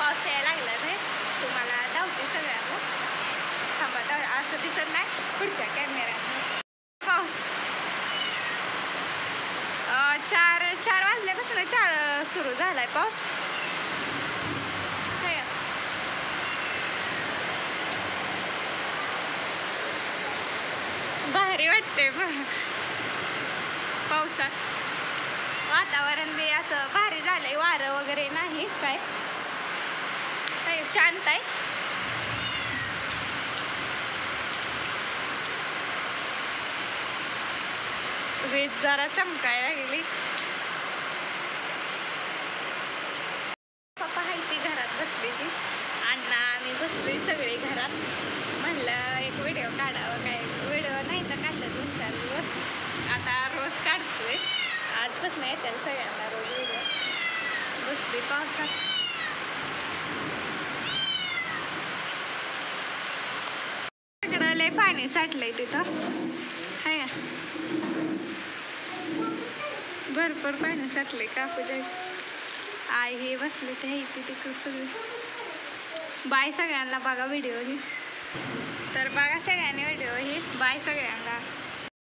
पाऊस यायला लागला नाही तुम्हाला धावते सगळ्यांना थांबा असं दिसत नाही पुढच्या कॅमेऱ्यात पाऊस 4 वाजल्यापासून सुरू झालाय पाऊस भारी वाटते पावसात वातावरण बी असं भारी झालंय वारं वगैरे नाही काय शांत आहे वीज जरा चमकायला गेली पप्पा आहे ती घरात बसली ती अण्णा आम्ही बसलोय सगळे घरात म्हणलं एक व्हिडिओ काढावं काय व्हिडिओ नाही तर काढलं 2-4 दिवस आता रोज काढतोय आजपासून येतील सगळ्यांना रोज व्हिडिओ बसली पावसात इकडं लय पाणी साठलंय तिथं हाय भरपूर पाणी साठलंय काकूच्या आई हे बसले ते इथे तिकडं सगळे बाय सगळ्यांना बघा व्हिडिओ ही तर बघा सगळ्यांनी व्हिडिओ ही बाय सगळ्यांना